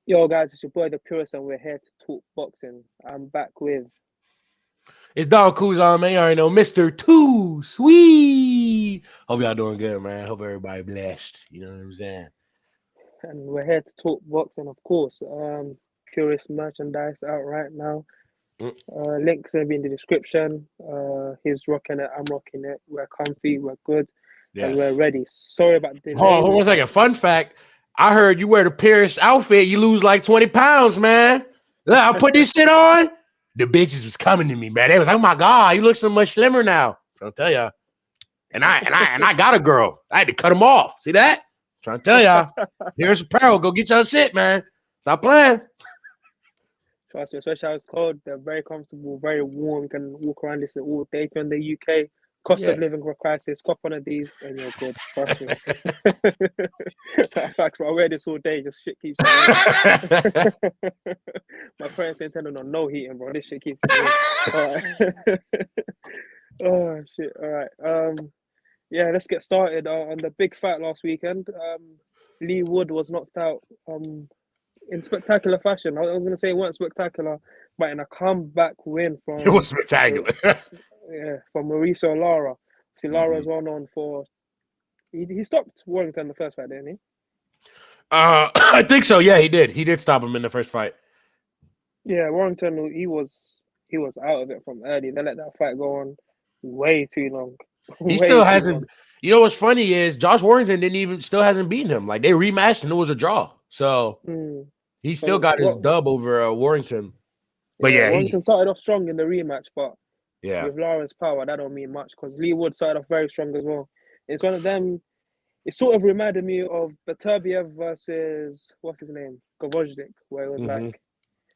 Yo, guys, it's your boy, the Purist, and we're here to talk boxing. I'm back with, It's Don Kuzan, man. You already know Mr. Too Sweet. Hope y'all doing good, man. Hope everybody blessed. You know what I'm saying? and we're here to talk boxing, of course. Purist merchandise out right now. Mm, Links gonna be in the description. He's rocking it, I'm rocking it. We're comfy, we're good, and we're yes. ready. Sorry about the delay. Hold on We one had second. Fun fact. I heard you wear the Pierce outfit, you lose like 20 pounds, man. Look, I put this shit on. The bitches was coming to me, man. They was like, oh my God, you look so much slimmer now. I'll tell y'all. And I got a girl. I had to cut them off. See that? Trying to tell y'all. Here's apparel. Go get your shit, man. Stop playing. trust me, especially how it's cold. They're very comfortable, very warm. You can walk around this all day. If you're in the UK, cost Yeah. of living crisis, cop one of these, and you're good. Trust me. In fact, I wear this all day. Just shit keeps me warm. My parents ain't telling on no heating, bro. This shit keeps me warm. All right. Oh shit. All right. Yeah, let's get started on the big fight last weekend. Leighh Wood was knocked out in spectacular fashion. I was gonna say it wasn't spectacular, but in a comeback win It was spectacular. From Mauricio Lara. See, Mhm. Lara's well known for he stopped Warrington the first fight, didn't he? I think so. Yeah, he did. He did stop him in the first fight. Yeah, Warrington he was out of it from early. They let that fight go on way too long, He way still too hasn't. long. You know what's funny is Josh Warrington didn't even still hasn't beaten him. Like they rematched and it was a draw. So Mm. he still So got his what? dub over Warrington. But Yeah, yeah, Warrington started off strong in the rematch, but yeah, with Lara's power, that don't mean much because Leighh Wood started off very strong as well. It's one of them. It sort of reminded me of Beterbiev versus what's his name, Gvozdyk, where it was like hmm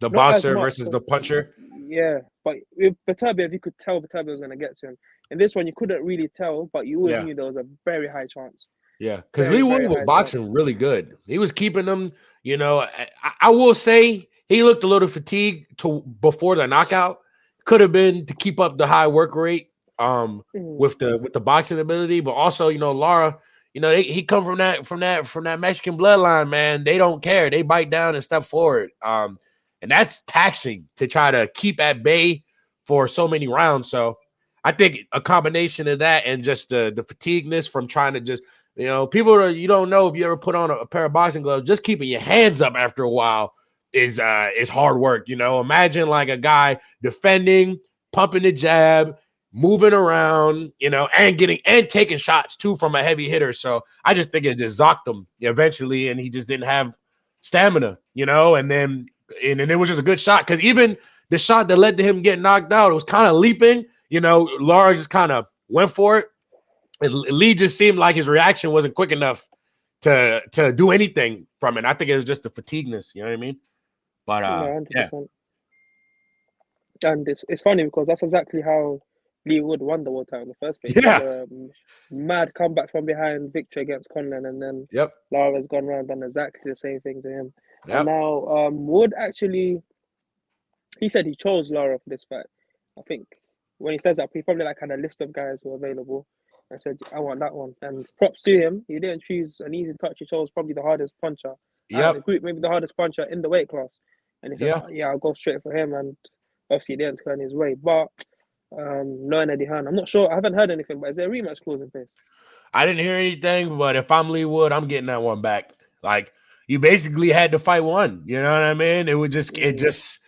the not as boxer much. versus the puncher. Yeah, but with Beterbiev, you could tell Beterbiev was gonna get to him. In this one, you couldn't really tell, but you always Yeah, knew there was a very high chance, yeah. Because very Lee Wood very was high chance. boxing really good. He was keeping them. You know, I will say he looked a little fatigued to before the knockout. Could have been to keep up the high work rate. Mm, With the boxing ability, but also Lara. He come from that Mexican bloodline, man. They don't care. They bite down and step forward. And that's taxing to try to keep at bay for so many rounds. So I think a combination of that and just the fatigueness from trying to just people you don't know if you ever put on a pair of boxing gloves, just keeping your hands up after a while is hard work. Imagine like a guy defending, pumping the jab, moving around, and getting and taking shots too from a heavy hitter. So I just think it just zonked him eventually, and he just didn't have stamina, and then it was just a good shot because even the shot that led to him getting knocked out, it was kind of leaping. Lara just kind of went for it. And Lee just seemed like his reaction wasn't quick enough to do anything from it. I think it was just the fatigueness. You know what I mean? But no, yeah, 100%. And it's funny because that's exactly how Leighh Wood won the world title in the first place. He had yeah, a mad comeback from behind victory against Conlan, and then yep, Lara's gone around done exactly the same thing to him. And yep. now Wood actually he said he chose Lara for this fight. I think when he says that, he probably like had a list of guys who are available. I said, I want that one. And props to him. He didn't choose an easy touch. He chose probably the hardest puncher out of the Yep. group, maybe the hardest puncher in the weight class. And he said, Yeah. yeah, I'll go straight for him. And obviously, he didn't turn his way. But knowing Eddie Hearn, I'm not sure. I haven't heard anything, but is there a rematch clause in place? I didn't hear anything, but if I'm Lee Wood, I'm getting that one back. Like you basically had to fight one. You know what I mean? Mm,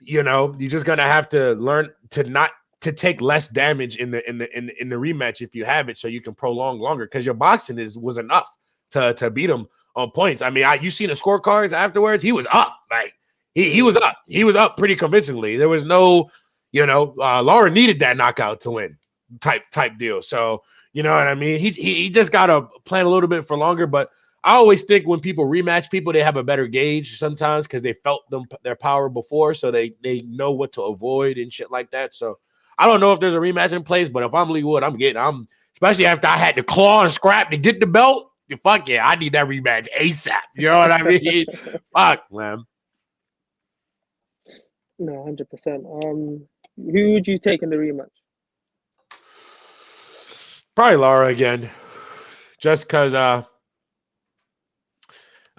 You're just gonna have to learn to not to take less damage in the rematch if you have it, so you can prolong longer because your boxing was enough to beat him on points. I mean, you seen the scorecards afterwards? He was up, like he was mm. up. He was up pretty convincingly. There was no, Laura needed that knockout to win, type deal. So you know what I mean? He just got to plan a little bit for longer. But I always think when people rematch people, they have a better gauge sometimes because they felt their power before, so they know what to avoid and shit like that. So I don't know if there's a rematch in place, but if I'm Lee Wood, I'm especially after I had to claw and scrap to get the belt. Fuck yeah, I need that rematch ASAP. You know what I mean? Fuck, man. No, 100%. Who would you take in the rematch? Probably Lara again. Just cause I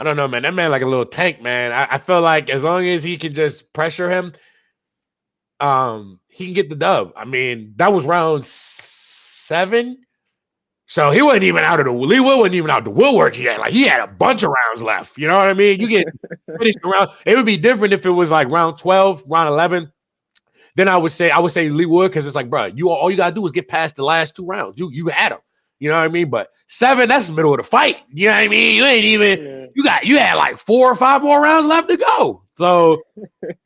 don't know, man. That man like a little tank, man. I feel like as long as he can just pressure him, he can get the dub. I mean, that was round 7. So he wasn't even out of the Leighh Wood wasn't even out the woodwork yet. Like he had a bunch of rounds left. You know what I mean? You get finished around. It would be different if it was like round 12, round 11. Then I would say Leighh Wood because it's like, bro, you all you gotta do is get past the last 2 rounds. You had them. You know what I mean? But 7, that's the middle of the fight. You know what I mean? You ain't even you had like 4 or 5 more rounds left to go. So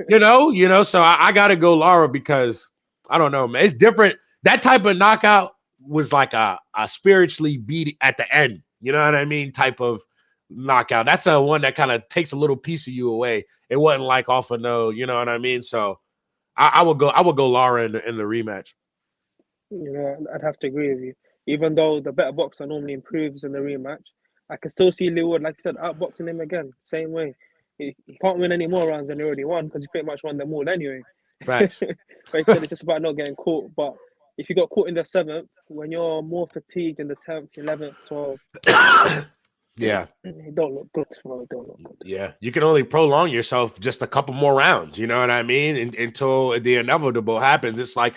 so I gotta go Lara because I don't know, man. It's different. That type of knockout was like a spiritually beat at the end. You know what I mean? Type of knockout. That's a one that kind of takes a little piece of you away. It wasn't like off of no, you know what I mean? So I would go Lara in the rematch. I'd have to agree with you. Even though the better boxer normally improves in the rematch, I can still see Leighh Wood, like you said, outboxing him again. Same way. He can't win any more rounds than he already won because he pretty much won them all anyway. Facts. Like you said, it's just about not getting caught. But if you got caught in the 7th, when you're more fatigued in the 10th, 11th, 12th, yeah, it don't look good, bro. It don't look good. Yeah, you can only prolong yourself just a couple more rounds. You know what I mean? Until the inevitable happens. It's like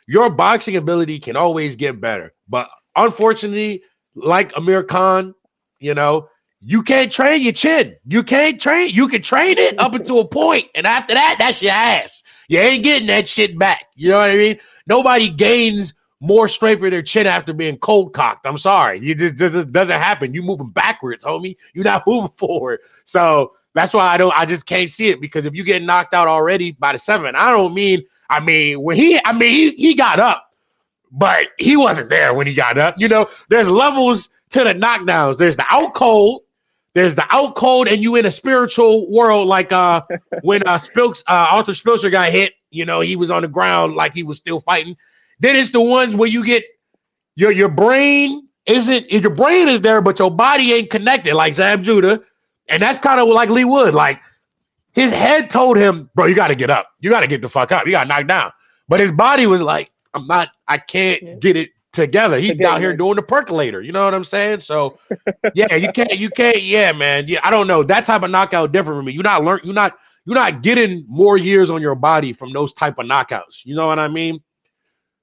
your boxing ability can always get better, but unfortunately, like Amir Khan, you can't train your chin. You can't train. You can train it up until a point, and after that, that's your ass. You ain't getting that shit back. You know what I mean? Nobody gains more strength for their chin after being cold cocked. I'm sorry. You just doesn't happen. You moving backwards, homie. You're not moving forward. So that's why I just can't see it because if you get knocked out already by the 7, when he got up, but he wasn't there when he got up. There's levels to the knockdowns. There's the out cold. There's the out cold, and you in a spiritual world like when Arthur Spilcher got hit. He was on the ground like he was still fighting. Then it's the ones where you get your brain your brain is there, but your body ain't connected, like Zab Judah. And that's kind of like Leighh Wood. Like his head told him, bro, you got to get up. You got to get the fuck up. You got knocked down. But his body was like, I can't get it together. He's out here doing the percolator. You know what I'm saying? So yeah, you can't. Yeah, man. Yeah, I don't know. That type of knockout different from me. You're not getting more years on your body from those type of knockouts. You know what I mean?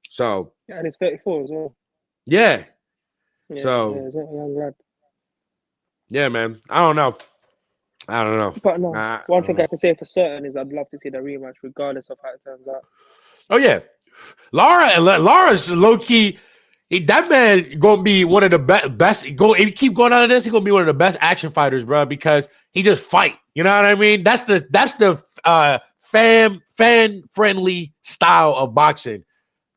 So and it's 34 as well. Yeah. So he's not a young lad. Yeah, man. I don't know. But no, one thing I can say for certain is I'd love to see the rematch, regardless of how it turns out. Oh yeah, Lara's low key. That man gonna be one of the best. If you keep going on this, he's gonna be one of the best action fighters, bro. Because he just fight. You know what I mean? That's the fan friendly style of boxing.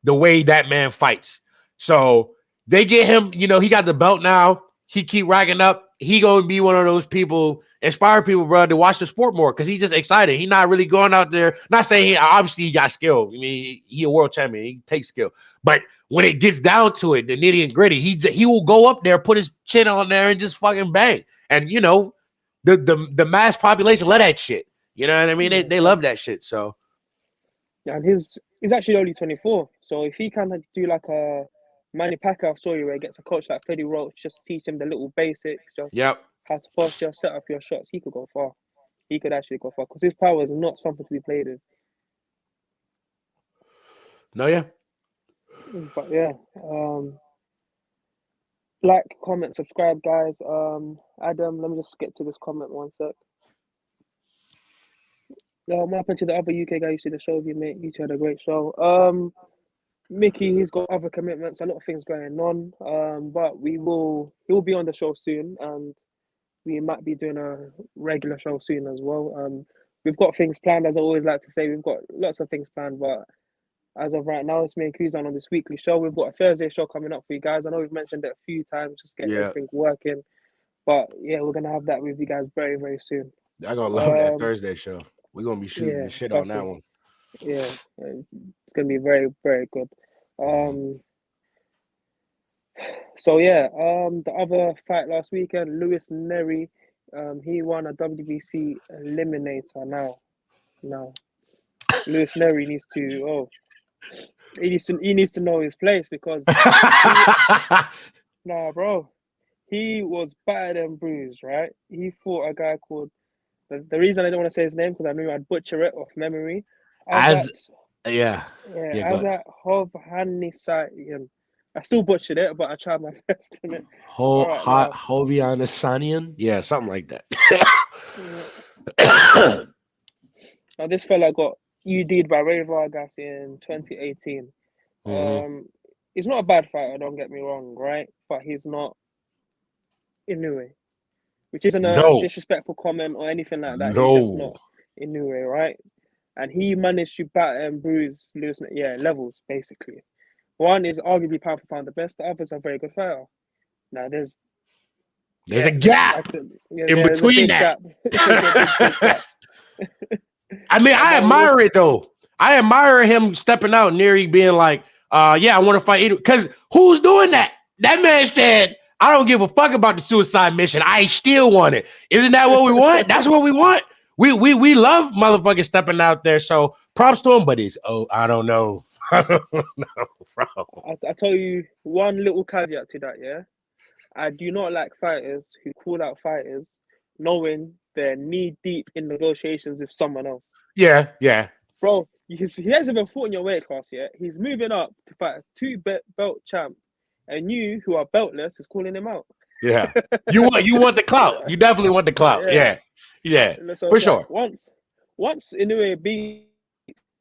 The way that man fights. So they get him. He got the belt now. He keep racking up. He gonna be one of those people, inspire people, bro, to watch the sport more because he's just excited. He's not really going out there. Not saying he got skill. I mean, he a world champion. He takes skill. But when it gets down to it, the nitty and gritty, he will go up there, put his chin on there, and just fucking bang. And the mass population love that shit. You know what I mean? They love that shit. So. And he's actually only 24. So if he can do like a Manny Pacquiao story where he gets a coach like Freddie Roach, just teach him the little basics, just how to posture, set up your shots, he could go far. He could actually go far because his power is not something to be played with. No, yeah. But yeah, like, comment, subscribe, guys. Adam, let me just get to this comment one sec. What happened to the other UK guy you see the show with you, mate? You two had a great show. Mickey, he's got other commitments, a lot of things going on. But he will be on the show soon, and we might be doing a regular show soon as well. We've got things planned, as I always like to say. We've got lots of things planned, but as of right now, it's me and Kuzan on this weekly show. We've got a Thursday show coming up for you guys. I know we've mentioned it a few times, just getting everything working. But yeah, we're gonna have that with you guys very, very soon. I gonna love that Thursday show. We're gonna be shooting the shit on that one. Yeah, it's gonna be very, very good. So yeah, the other fight last weekend, Nery, he won a WBC eliminator. Now, Nery needs to he needs to know his place because he nah, bro. He was battered and bruised, right? He fought a guy called the reason I don't want to say his name because I knew I'd butcher it off memory. As Azat, yeah, yeah, yeah, go ahead. Azat Hovhannisyan. I still butchered it, but I tried my best in it. All right, now, Hovian Asanian? Yeah, something like that. yeah. Now this fella got UD'd by Ray Vargas in 2018. hmm Um, he's not a bad fighter, don't get me wrong, right? But he's not Inoue, which isn't a No, disrespectful comment or anything like that. He's just no. not Inoue, right? And he managed to batter and bruise Lewis. Yeah, levels basically. One is arguably pound for pound the best. The other's a very good fighter. Now There's a like gap I said, yeah, in there's a between big that. gap. There's a big gap. I mean, And I now admire what's it though. I admire him stepping out, Nery being like, yeah, I want to fight. Because who's doing that? That man said, I don't give a fuck about the suicide mission. I still want it. Isn't that what we want? That's what we want. We love motherfuckers stepping out there. So props to him, but he's I don't know. I don't know, bro. I tell you one little caveat to that, yeah. I do not like fighters who call out fighters knowing they're knee deep in negotiations with someone else. Yeah, yeah, Bro, he hasn't even fought in your weight class yet. He's moving up to fight a belt champ, and you, who are beltless, is calling him out. yeah. You want the clout. You definitely want the clout. Yeah. Yeah, yeah, So for it's like sure. once Inoue beats,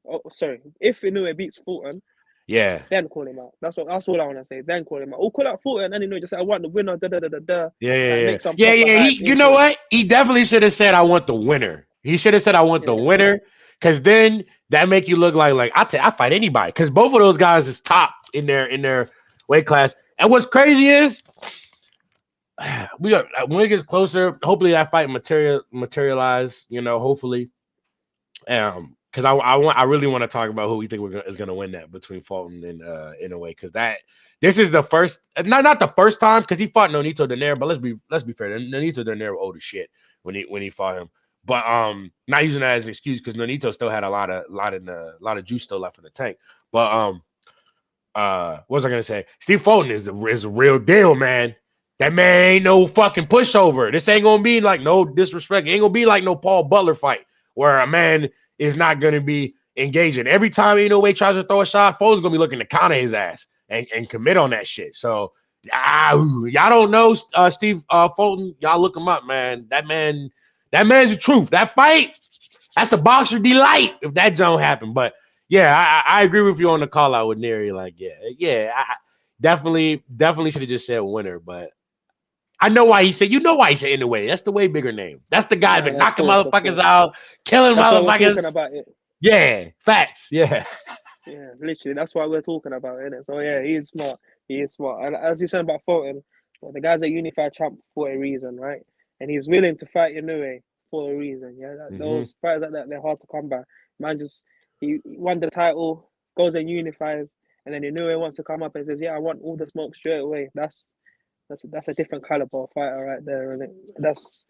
oh sorry, if Inoue beats Fulton, Yeah. then call him out. That's all I want to say. Then call him out. Or call out Fulton, and just say I want the winner. Da da da da da. Yeah, yeah, Like yeah, make some yeah, proper yeah. hype You into know it. what? He definitely should have said, "I want the winner." He should have said, "I want the Yeah. winner," because then that make you look like I fight anybody. Because both of those guys is top in their weight class. And what's crazy is we got when it gets closer. Hopefully that fight materialize. Hopefully, because I really want to talk about who we think is gonna win that between Fulton and Inoue, because this is the first, not the first time, because he fought Nonito Donaire, but let's be fair, Nonito Donaire old as shit when he fought him, but not using that as an excuse because Nonito still had a lot of juice still left in the tank, but what was I gonna say? Steve Fulton is a real deal, man. That man ain't no fucking pushover. This ain't gonna be like no disrespect. It ain't gonna be like no Paul Butler fight where a man is not gonna be engaging. Every time Inoue tries to throw a shot, Fulton's gonna be looking to counter his ass and commit on that shit. So y'all don't know Steve Fulton. Y'all look him up, man. That man's the truth. That fight, that's a boxer delight if that don't happen. But yeah, I agree with you on the call out with Nery. Like, yeah, I definitely should have just said winner. But I know why he said. You know why he said in the way. That's the way bigger name. That's the guy been No, of knocking course, of motherfuckers course. out, killing That's why we're talking motherfuckers. about it. Yeah, facts. Yeah, Yeah, literally, that's why we're talking about it. Innit? So yeah, he is smart. He is smart. And as you said about Fulton, well, the guy's a unified champ for a reason, right? And he's willing to fight Inoue for a reason. Yeah, hmm those fighters like that, they're hard to come by. Man, just he won the title, goes and unifies, and then Inoue wants to come up and says, "Yeah, I want all the smoke straight away." That's a different caliber of fighter right there, and that's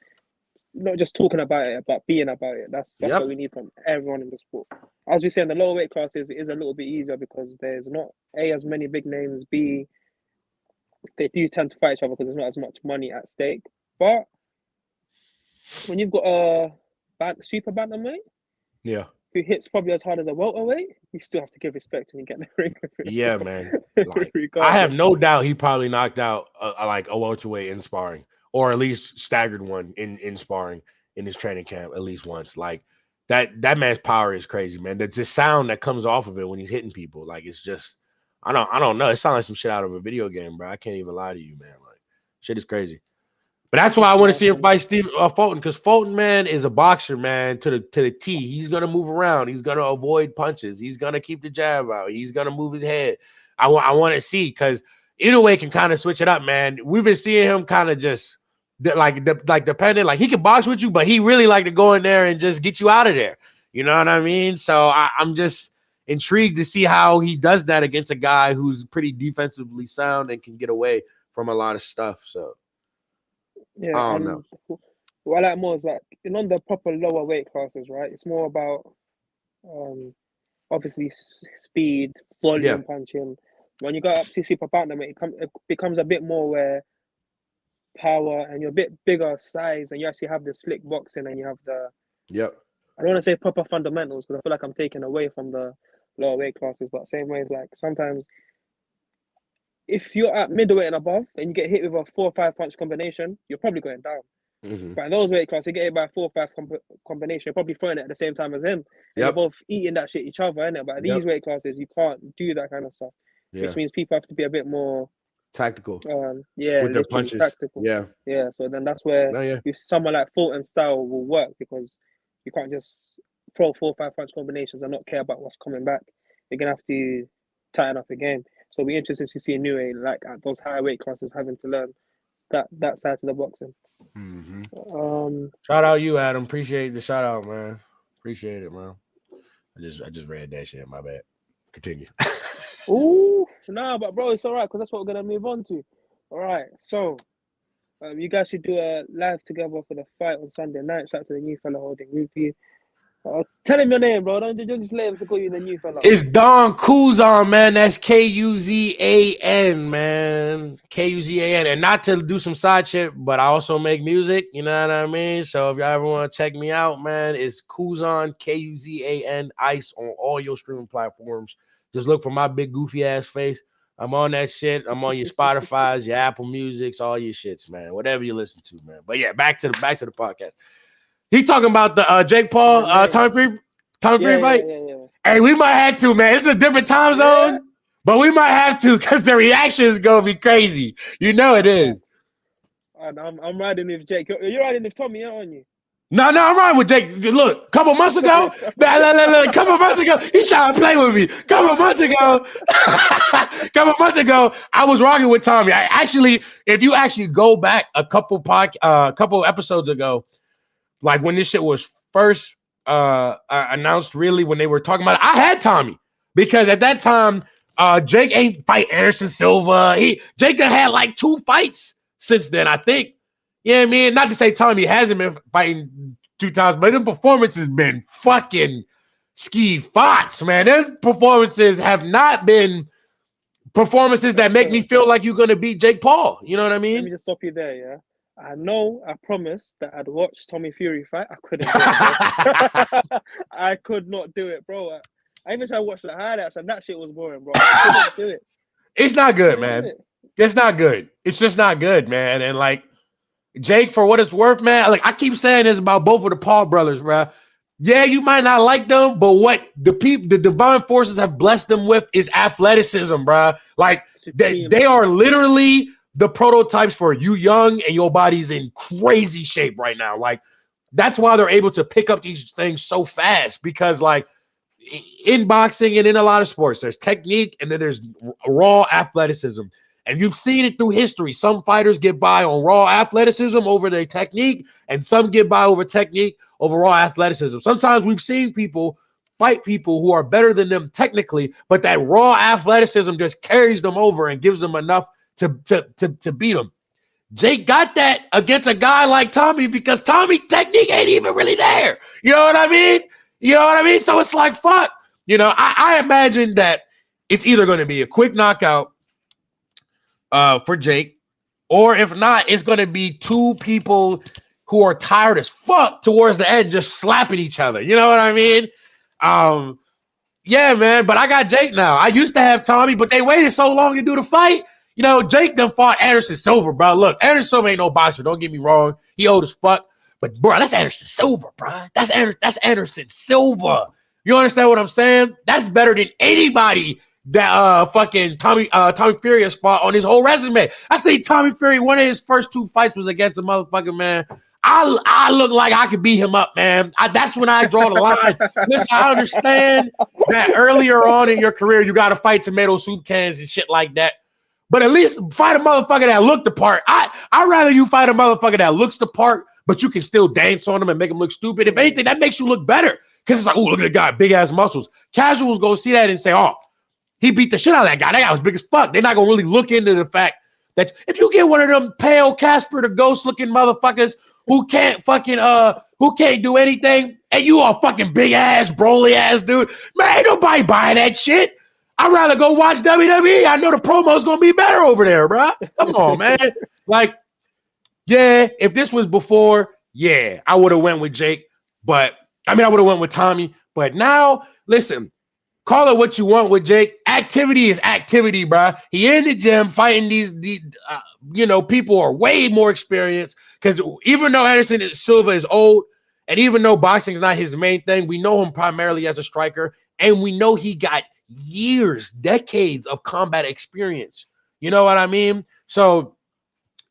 not just talking about it, but being about it. That's what yep, we need from everyone in the sport. As we say, in the lower weight classes, it is a little bit easier because there's not as many big names. B, they do tend to fight each other because there's not as much money at stake. But when you've got a super bantamweight yeah, who hits probably as hard as a welterweight, you still have to give respect when you get in the ring yeah, man. with him, Like, I have regardless. no doubt he probably knocked out like a welterweight in sparring, or at least staggered one in sparring in his training camp at least once. Like that man's power is crazy, man. The sound that comes off of it when he's hitting people, like it's just I don't know. It sounds like some shit out of a video game, bro. I can't even lie to you, man. Like shit is crazy. But that's why I want to Nah, see him fight Steve Fulton, because Fulton, man, is a boxer, man, to the T. He's gonna move around. He's gonna avoid punches. He's gonna keep the jab out. He's gonna move his head. I want to see, because Inoue can kind of switch it up, man. We've been seeing him kind of just like dependent, like he can box with you, but he really like to go in there and just get you out of there. You know what I mean? So I'm just intrigued to see how he does that against a guy who's pretty defensively sound and can get away from a lot of stuff. So yeah, I don't know. and what I like more is like in on the proper lower weight classes, right? It's more about um obviously speed, volume punching. When you go up to super bantamweight, it becomes a bit more where power and you're a bit bigger size, and you actually have the slick boxing and you have the I don't want to say proper fundamentals because I feel like I'm taking away from the lower weight classes, but same way, like sometimes if you're at middleweight and above and you get hit with a 4 or 5 punch combination, you're probably going down. But in those weight classes, you get hit by a 4 or 5 combination, you're probably throwing it at the same time as him. And you're both eating that shit each other, innit? But at these weight classes, you can't do that kind of stuff. Which means people have to be a bit more tactical. With their punches. Tactical. Yeah. So then that's where someone like Fulton style will work, because you can't just throw 4 or 5 punch combinations and not care about what's coming back. You're gonna have to tighten up again. So it'll be interesting to see Inoue like at those higher weight classes having to learn that side to the boxing. Shout out you, Adam. Appreciate the shout out, man. Appreciate it, man. I just read that shit. My bad. Continue. Ooh, nah, but bro, it's all right because that's what we're gonna move on to. All right, so you guys should do a live together for the fight on Sunday night. Shout out to the new fella holding with you. Tell him your name, bro. Don't just let him to call you the new fella. It's Don Kuzan, man. That's Kuzan, man. Kuzan. And not to do some side shit, but I also make music. You know what I mean? So if y'all ever want to check me out, man, it's Kuzan, Kuzan, Ice on all your streaming platforms. Just look for my big goofy ass face. I'm on that shit. I'm on your Spotify's, your Apple Musics, all your shits, man. Whatever you listen to, man. But yeah, back to the podcast. He talking about the Jake Paul Tommy Fury fight. Yeah. Hey, we might have to, man. It's a different time zone, but we might have to because the reaction is gonna be crazy. You know it is. I'm riding with Jake. You're riding with Tommy, aren't you? No, I'm riding with Jake. Look, couple months ago, couple months ago, he trying to play with me. Couple months ago, I was rocking with Tommy. I actually, if you actually go back a couple episodes ago, like when this shit was first announced, really, when they were talking about it, I had Tommy because at that time, Jake ain't fight Anderson Silva. Jake done had like 2 fights since then, I think. You know what I mean? Not to say Tommy hasn't been fighting 2 times, but them performances been fucking ski farts, man. Them performances have not been performances that make me feel like you're gonna beat Jake Paul. You know what I mean? Let me just stop you there, yeah. I promised that I'd watch Tommy Fury fight. I couldn't do it, I could not do it, bro. I even tried to watch the highlights and that shit was boring, bro. I couldn't do it. It's not good, man. It's not good. It's just not good, man. And like Jake, for what it's worth, man, like I keep saying this about both of the Paul brothers, bro. Yeah, you might not like them, but what the divine forces have blessed them with is athleticism, bro. Like they are literally the prototypes for you young and your body's in crazy shape right now. Like that's why they're able to pick up these things so fast, because like in boxing and in a lot of sports, there's technique and then there's raw athleticism. And you've seen it through history. Some fighters get by on raw athleticism over their technique, and some get by over technique over raw athleticism. Sometimes we've seen people fight people who are better than them technically, but that raw athleticism just carries them over and gives them enough to beat them. Jake got that against a guy like Tommy because Tommy technique ain't even really there. You know what I mean? So it's like, fuck. You know, I imagine that it's either going to be a quick knockout for Jake, or if not, it's going to be 2 people who are tired as fuck towards the end just slapping each other. You know what I mean? Yeah, man, but I got Jake now. I used to have Tommy, but they waited so long to do the fight. You know, Jake done fought Anderson Silva, bro. Look, Anderson Silva ain't no boxer. Don't get me wrong. He old as fuck. But, bro, that's Anderson Silva, bro. That's Anderson Silva. You understand what I'm saying? That's better than anybody that fucking Tommy Fury has fought on his whole resume. I say Tommy Fury, one of his first 2 fights was against a motherfucking man. I look like I could beat him up, man. That's when I draw the line. Listen, I understand that earlier on in your career, you got to fight tomato soup cans and shit like that. But at least fight a motherfucker that looked the part. I'd rather you fight a motherfucker that looks the part, but you can still dance on him and make him look stupid. If anything, that makes you look better. Because it's like, oh, look at the guy, big ass muscles. Casuals go see that and say, oh, he beat the shit out of that guy. That guy was big as fuck. They're not going to really look into the fact that if you get one of them pale Casper the Ghost looking motherfuckers who can't do anything, and you a fucking big ass, broly ass dude. Man, ain't nobody buying that shit. I'd rather go watch WWE. I know the promo's gonna be better over there, bro. Come on, man. Like, yeah, if this was before, yeah, I would have went with Jake. But I mean, I would have went with Tommy. But now, listen, call it what you want with Jake. Activity is activity, bro. He in the gym fighting these people are way more experienced. Because even though Anderson Silva is old, and even though boxing is not his main thing, we know him primarily as a striker, and we know he got years, decades of combat experience. You know what I mean? So,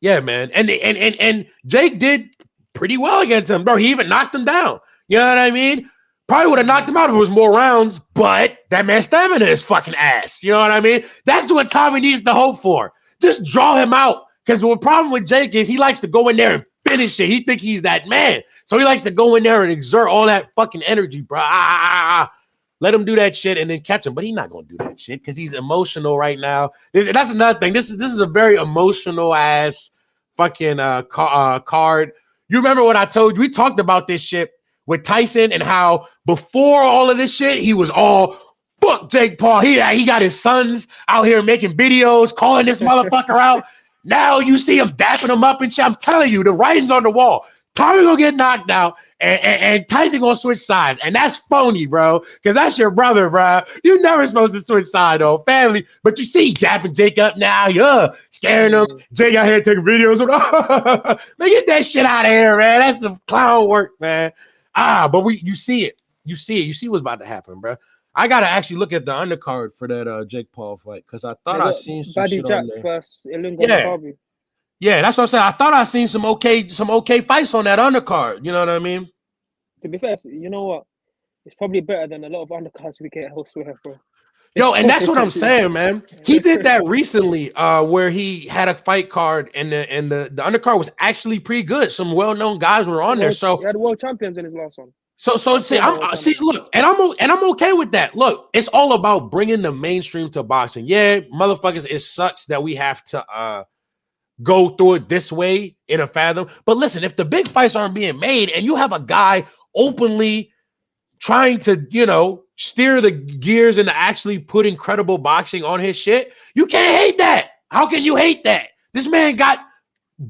yeah, man. And Jake did pretty well against him, bro. He even knocked him down. You know what I mean? Probably would have knocked him out if it was more rounds, but that man's stamina is fucking ass. You know what I mean? That's what Tommy needs to hope for. Just draw him out. Because the problem with Jake is he likes to go in there and finish it. He think he's that man. So he likes to go in there and exert all that fucking energy, bro. Let him do that shit and then catch him. But he's not going to do that shit because he's emotional right now. That's another thing. This is a very emotional ass fucking card. You remember what I told you? We talked about this shit with Tyson and how before all of this shit, he was all, fuck Jake Paul. He got his sons out here making videos, calling this motherfucker out. Now you see him dapping him up and shit. I'm telling you, the writing's on the wall. Tommy gonna get knocked out, and Tyson gonna switch sides, and that's phony, bro. Because that's your brother, bro. You're never supposed to switch side, though, family. But you see, dapping Jake up now, you're scaring him. Jake out here taking videos. Man, get that shit out of here, man. That's some clown work, man. But you see it. You see what's about to happen, bro. I gotta actually look at the undercard for that Jake Paul fight because I thought I seen some Badou shit Jack on there. versus Ilunga. Yeah, that's what I'm saying. I thought I seen some okay fights on that undercard. You know what I mean? To be fair, you know what? It's probably better than a lot of undercards we get elsewhere, bro. Yo, and that's what I'm saying, man. He did that recently, where he had a fight card, and the undercard was actually pretty good. Some well-known guys were on there. So he had world champions in his last one. So see, look, and I'm okay with that. Look, it's all about bringing the mainstream to boxing. Yeah, motherfuckers, it sucks that we have to go through it this way in a fathom. But listen, if the big fights aren't being made and you have a guy openly trying to, steer the gears and to actually put incredible boxing on his shit, you can't hate that. How can you hate that? This man got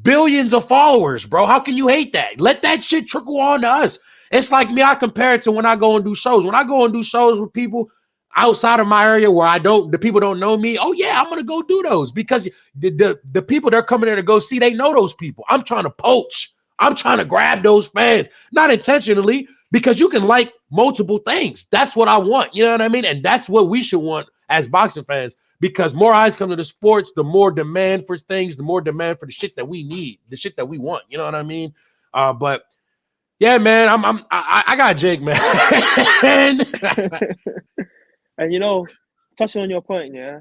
billions of followers, bro. How can you hate that? Let that shit trickle on to us. It's like me, I compare it to when I go and do shows. When I go and do shows with people outside of my area where the people don't know me, oh yeah, I'm gonna go do those because the people they're coming there to go see, they know those people. I'm trying to poach. I'm trying to grab those fans, not intentionally, because you can like multiple things. That's what I want. You know what I mean? And that's what we should want as boxing fans, because more eyes come to the sports, the more demand for things, the more demand for the shit that we need, the shit that we want. You know what I mean? But yeah, man, I got Jake, man. And touching on your point, yeah,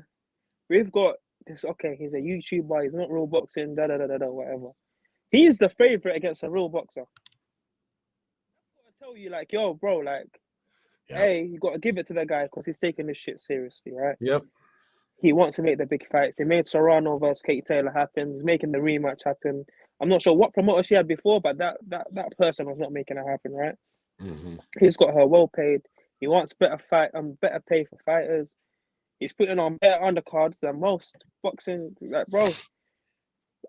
we've got this. Okay, he's a YouTuber. He's not real boxing. Whatever. He's the favorite against a real boxer. I tell you, like, yo, bro, like, hey, you got to give it to the guy because he's taking this shit seriously, right? Yep. He wants to make the big fights. He made Serrano versus Kate Taylor happen. He's making the rematch happen. I'm not sure what promoter she had before, but that person was not making it happen, right? Mm-hmm. He's got her well paid. He wants better pay for fighters. He's putting on better undercards than most boxing. Like, bro,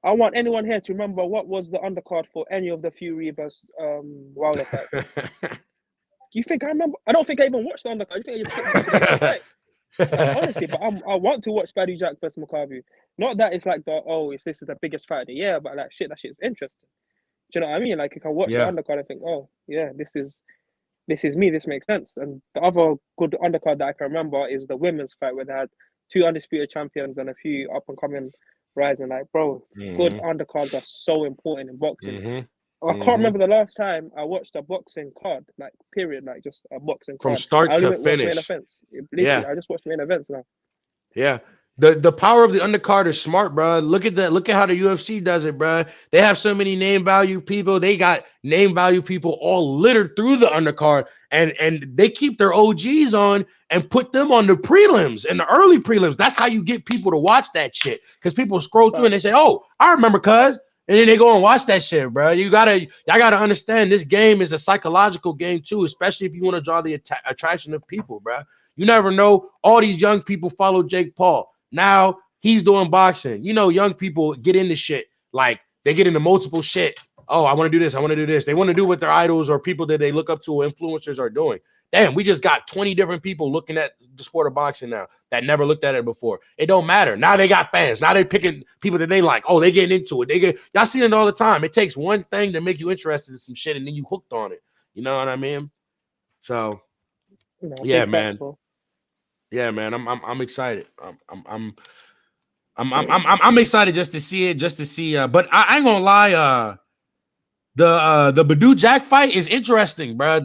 I want anyone here to remember what was the undercard for any of the Fury versus Wilder fights. You think I remember? I don't think I even watched the undercard. I think I just skipped the fight. Like, honestly, but I want to watch Badou Jack versus Makabu. Not that it's like this is the biggest fight of the year, but like that shit's interesting. Do you know what I mean? Like, if I watch the undercard, I think, oh yeah, this is me. This makes sense. And the other good undercard that I can remember is the women's fight where they had 2 undisputed champions and a few up and coming rising. Like, bro, good undercards are so important in boxing. I can't remember the last time I watched a boxing card, like, period, like just a boxing card. From start to finish. Main events. I just watched main events now. Yeah. The power of the undercard is smart, bro. Look at how the UFC does it, bro. They have so many name value people. They got name value people all littered through the undercard, and they keep their OGs on and put them on the prelims and the early prelims. That's how you get people to watch that shit, because people scroll through and they say, "Oh, I remember, cuz And then they go and watch that shit, bro. Y'all gotta understand this game is a psychological game too, especially if you want to draw the attraction of people, bro. You never know. All these young people follow Jake Paul. Now he's doing boxing. You know, young people get into shit. Like they get into multiple shit. Oh, I want to do this. I want to do this. They want to do what their idols or people that they look up to or influencers are doing. Damn, we just got 20 different people looking at the sport of boxing now that never looked at it before. It don't matter. Now they got fans. Now they picking people that they like. Oh, they getting into it. Y'all see it all the time. It takes one thing to make you interested in some shit, and then you hooked on it. You know what I mean? So, yeah, man. Yeah, man. I'm excited. I'm excited just to see it, just to see. But I ain't gonna lie. The Badou Jack fight is interesting, bro.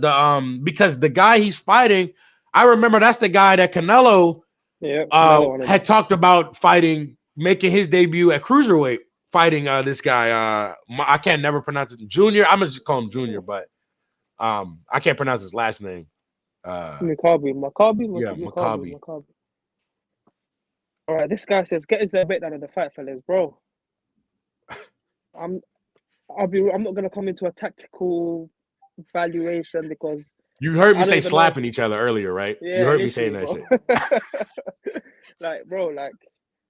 Because the guy he's fighting, I remember that's the guy that Canelo had talked about fighting, making his debut at cruiserweight, fighting this guy. I can't never pronounce it. Junior. I'm gonna just call him Junior, but I can't pronounce his last name. Maccabi. Yeah, Maccabi. All right, this guy says, get into the breakdown of the fight, fellas, bro. I'm not gonna come into a tactical valuation because you heard me say slapping each other earlier, right? Yeah, you heard me saying that shit. Like, bro, like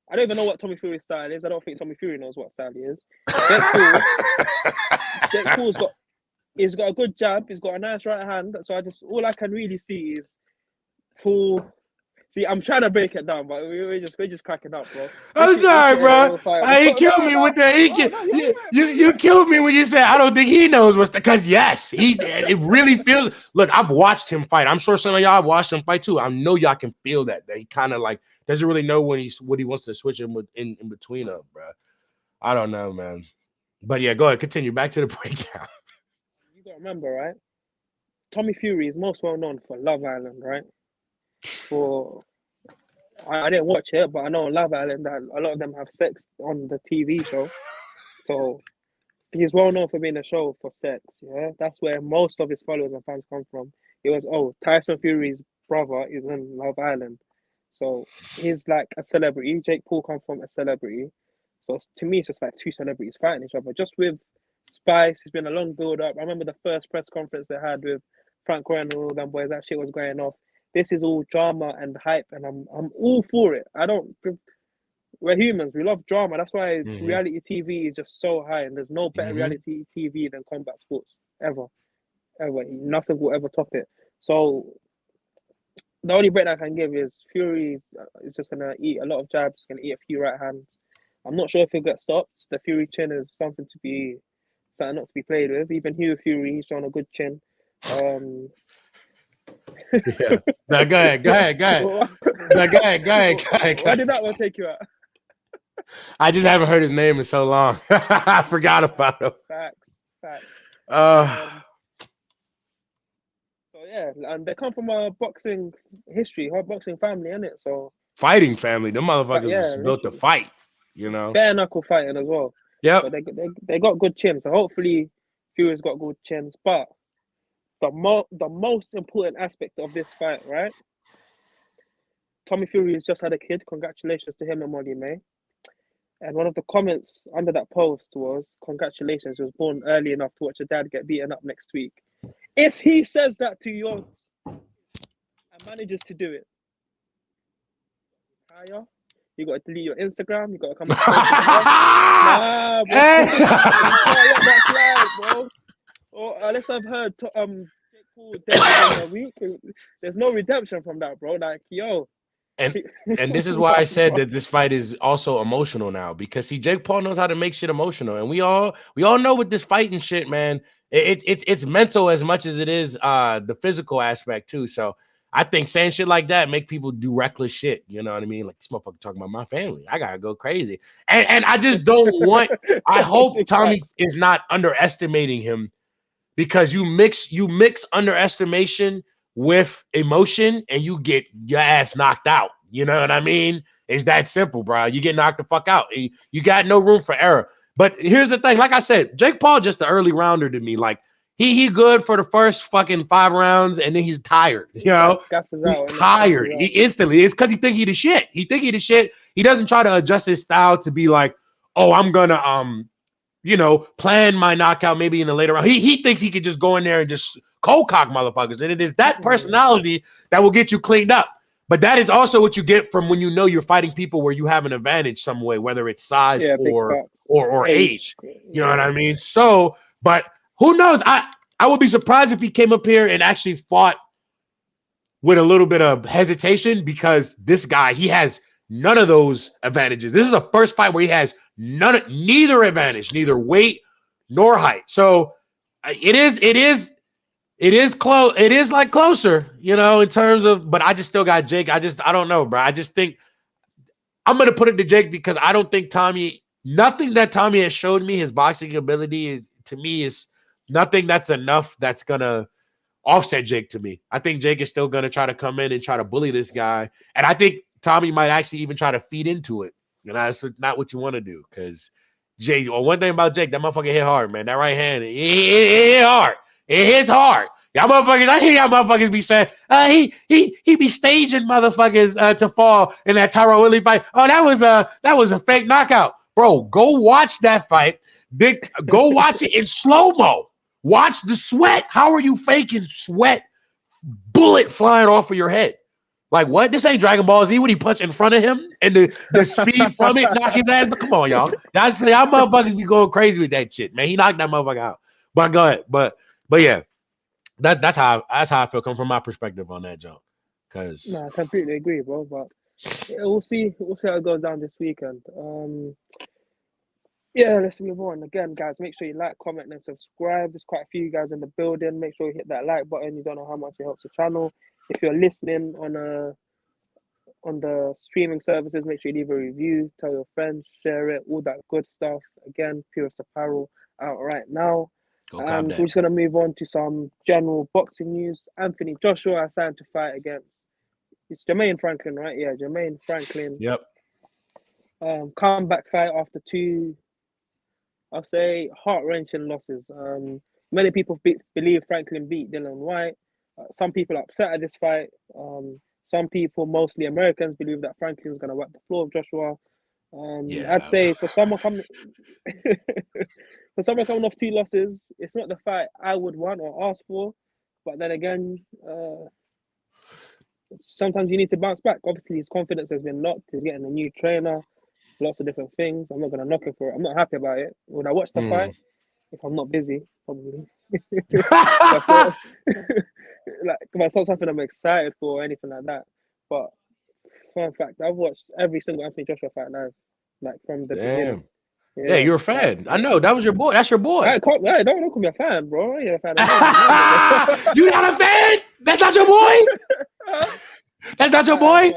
I don't even know what Tommy Fury's style is. I don't think Tommy Fury knows what style he is. Jake Paul's got a good jab. He's got a nice right hand. So all I can really see is Paul. See, I'm trying to break it down, but we're just cracking up, bro. I'm sorry, bro. He killed me with the. You killed me when you said I don't think he knows what's because yes, it really feels. Look, I've watched him fight. I'm sure some of y'all have watched him fight too. I know y'all can feel that he kind of like doesn't really know what he wants to switch in between them, bro. I don't know, man. But yeah, go ahead, continue. Back to the breakdown. You gotta remember, right? Tommy Fury is most well known for Love Island, right? I didn't watch it, but I know on Love Island that a lot of them have sex on the TV show. So he's well known for being a show for sex. Yeah, that's where most of his followers and fans come from. It was Tyson Fury's brother is on Love Island, so he's like a celebrity. Jake Paul comes from a celebrity, so to me it's just like two celebrities fighting each other. Just with Spice, it's been a long build up. I remember the first press conference they had with Frank Warren and all them boys. That shit was going off. This is all drama and hype, and I'm all for it. We're humans. We love drama. That's why reality TV is just so high, and there's no better reality TV than combat sports ever. Nothing will ever top it. So the only break I can give is Fury is just gonna eat a lot of jabs, gonna eat a few right hands. I'm not sure if he'll get stopped. The Fury chin is something not to be played with. Even Hugh Fury, he's shown a good chin. Yeah. Now, go ahead. Why did that one take you out? I just haven't heard his name in so long. I forgot about him. Facts. So yeah, and they come from a boxing history, a boxing family, innit? So fighting family. Them motherfuckers built to fight, you know. Bare knuckle fighting as well. Yeah. So they got good chins. So hopefully Fury's got good chins. But the most important aspect of this fight, right? Tommy Fury has just had a kid. Congratulations to him and Molly May. And one of the comments under that post was, congratulations, he was born early enough to watch your dad get beaten up next week. If he says that to yours and manages to do it, you got to delete your Instagram, you got to come nah, bro. That's live, bro. Or unless I've heard Jake Paul dead in a week, there's no redemption from that, bro. Like, yo. And this is why I said that this fight is also emotional now, because see, Jake Paul knows how to make shit emotional, and we all know with this fighting shit, man, it's mental as much as it is the physical aspect too. So I think saying shit like that make people do reckless shit. You know what I mean? Like, this motherfucker talking about my family, I gotta go crazy, and I just don't want. I hope Tommy is not underestimating him, because you mix underestimation with emotion and you get your ass knocked out. You know what I mean? It's that simple, bro. You get knocked the fuck out. You got no room for error. But here's the thing. Like I said, Jake Paul just the early rounder to me. Like, he good for the first fucking 5 rounds, and then he's tired. You know? He's tired. He instantly. It's because he think he the shit. He doesn't try to adjust his style to be like, oh, I'm gonna plan my knockout maybe in the later round. He thinks he could just go in there and just cold cock motherfuckers. And it is that personality that will get you cleaned up. But that is also what you get from when you're fighting people where you have an advantage some way, whether it's size Yeah, big or facts. or age. You know what Yeah. I mean? So, but who knows? I would be surprised if he came up here and actually fought with a little bit of hesitation, because this guy, he has none of those advantages. This is the first fight where he has neither advantage, neither weight nor height. So it is close. It is like closer, in terms of, but I just still got Jake. I don't know, bro. I just think I'm going to put it to Jake because I don't think nothing that Tommy has showed me, his boxing ability is nothing that's enough that's going to offset Jake to me. I think Jake is still going to try to come in and try to bully this guy. And I think Tommy might actually even try to feed into it. That's not what you want to do, because Jake, one thing about Jake, that motherfucker hit hard, man. That right hand, it hit hard. It hits hard. Y'all motherfuckers, I hear y'all motherfuckers be saying, he be staging motherfuckers to fall in that Tyrone Woodley fight. Oh, that was a fake knockout. Bro, go watch that fight. Go watch it in slow-mo. Watch the sweat. How are you faking sweat? Bullet flying off of your head. Like, what? This ain't Dragon Ball Z when he punched in front of him and the speed from it knock his ass. But come on, y'all. Y'all motherfuckers be going crazy with that shit, man. He knocked that motherfucker out. But go ahead. But yeah, that's how I feel, come from my perspective on that jump. Cause I completely agree, bro. But yeah, we'll see how it goes down this weekend. Yeah, let's move on. Again, guys, make sure you like, comment, and subscribe. There's quite a few guys in the building. Make sure you hit that like button. You don't know how much it helps the channel. If you're listening on the streaming services, make sure you leave a review, tell your friends, share it, all that good stuff. Again, Purist Apparel out right now. And we're just gonna move on to some general boxing news. Anthony Joshua signed to fight against, it's Jermaine Franklin, right? Yeah, Jermaine Franklin. Yep. Comeback fight after two, I'll say, heart-wrenching losses. Many people believe Franklin beat Dylan White. Some people are upset at this fight. Some people, mostly Americans, believe that Franklin's going to wipe the floor of Joshua. I'd say for someone coming off two losses, it's not the fight I would want or ask for. But then again, sometimes you need to bounce back. Obviously, his confidence has been knocked. He's getting a new trainer, lots of different things. I'm not going to knock him for it. I'm not happy about it. Would I watch the fight? If I'm not busy, probably. Like, it's not something I'm excited for or anything like that. But fun fact, I've watched every single Anthony Joshua fight live, like from the beginning. Yeah, you're a fan. I know, that was your boy. That's your boy. Don't call me a fan, bro. I ain't a fan of You not a fan? That's not your boy? That's not your boy?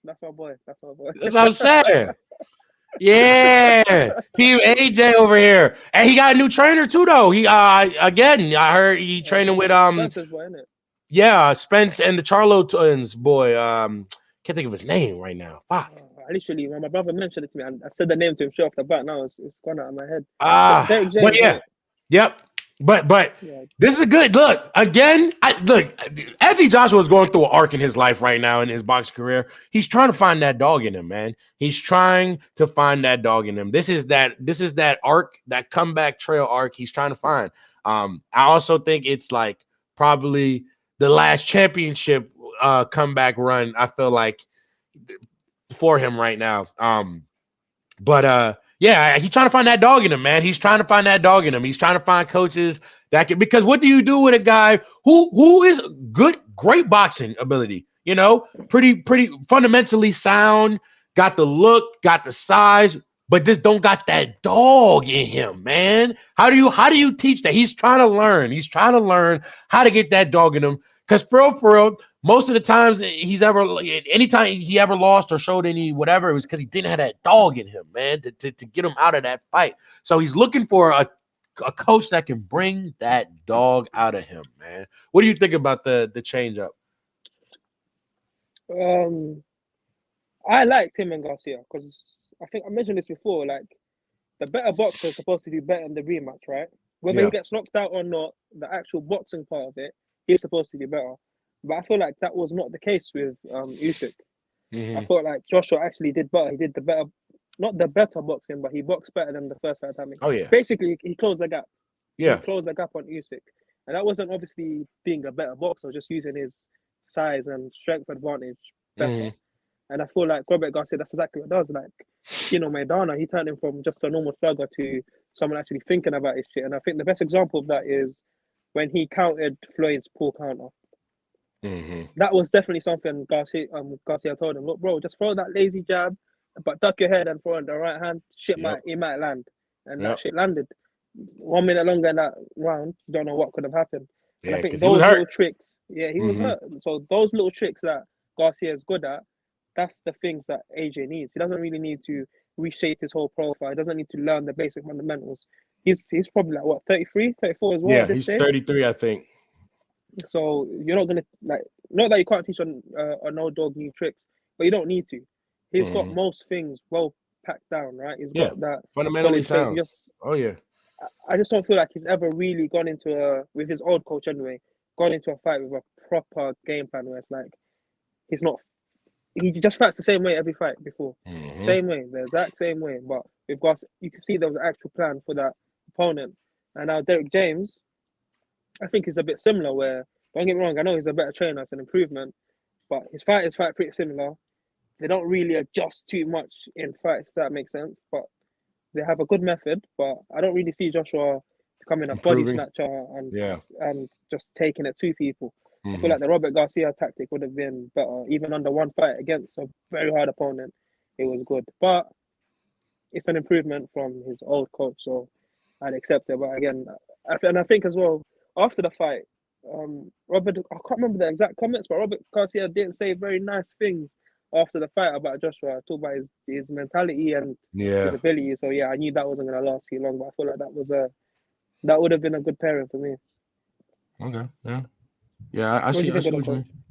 That's my boy. That's what I'm saying. Yeah, Team AJ over here, and he got a new trainer too. Though he again, I heard he training with Spencer's boy, isn't it? Yeah, Spence and the Charlo twins boy. Can't think of his name right now. Fuck. Literally, when my brother mentioned it to me, I said the name to him straight off the bat. Now it's gone out of my head. But yeah, yep. But this is a good look. Again, Anthony Joshua is going through an arc in his life right now in his boxing career. He's trying to find that dog in him, man. He's trying to find that dog in him. This is that arc, that comeback trail arc he's trying to find. I also think it's like probably the last championship comeback run, I feel like, for him right now. Yeah, he's trying to find that dog in him, man. He's trying to find that dog in him. He's trying to find coaches that can, because what do you do with a guy who is great boxing ability, pretty fundamentally sound, got the look, got the size, but just don't got that dog in him, man. How do you teach that? He's trying to learn. He's trying to learn how to get that dog in him. Because for real, most of the times anytime he ever lost or showed any whatever, it was because he didn't have that dog in him, man, to get him out of that fight. So he's looking for a coach that can bring that dog out of him, man. What do you think about the change up? I like Tim and Garcia because I think I mentioned this before. Like, the better boxer is supposed to do better in the rematch, right? Whether he gets knocked out or not, the actual boxing part of it, he's supposed to do better. But I feel like that was not the case with Usyk. I felt like Joshua actually did better. He did the better not the better boxing, but he boxed better than the first fight timing. Oh yeah, Basically, he closed the gap. He yeah. closed the gap on Usyk, and that wasn't obviously being a better boxer, just using his size and strength advantage better. Hmm. And I feel like Robert Garcia, that's exactly what it does. Like Kino Maidana, he turned him from just a normal slugger to someone actually thinking about his shit. And I think the best example of that is when he countered Floyd's pull counter. Hmm. That was definitely something Garcia told him, look, bro, just throw that lazy jab, but duck your head and throw in the right hand. Yep. It might land. And that Yep. shit landed. 1 minute longer in that round, you don't know what could have happened. And I Yeah, think because he was those hurt. little tricks, yeah, he was Hmm. hurt. So those little tricks that Garcia is good at, that's the things that AJ needs. He doesn't really need to reshape his whole profile. He doesn't need to learn the basic fundamentals. He's probably like what 33, 34 as well at Yeah, this he's stage. 33, I think. So you're not gonna like not that you can't teach a no dog new tricks, but you don't need to. He's got Hmm. most things well packed down, right? He's Yeah, got that fundamentally solid base. sound. Oh yeah. I just don't feel like he's ever really gone into with his old coach anyway, gone into a fight with a proper game plan where it's like he's not he just fights the same way every fight before. Hmm. Same way, the exact same way. But we've got you can see there was an actual plan for that opponent. And now Derek James, I think is a bit similar where don't get me wrong, I know he's a better trainer, it's an improvement, but his fighters fight pretty similar. They don't really adjust too much in fights, if that makes sense. But they have a good method, but I don't really see Joshua becoming a body Improving. snatcher Yeah. and just taking it to people. I feel Hmm. like the Robert Garcia tactic would have been better, even under one fight against a very hard opponent. It was good, but it's an improvement from his old coach, so I'd accept it. But again, I think as well after the fight, Robert, I can't remember the exact comments, but Robert Garcia didn't say very nice things after the fight about Joshua. Talk about his mentality and his Yeah. ability. So yeah, I knew that wasn't gonna last too long, but I feel like that would have been a good pairing for me. Okay. Yeah. Yeah. I What do see. you I think of see the what you coach? mean.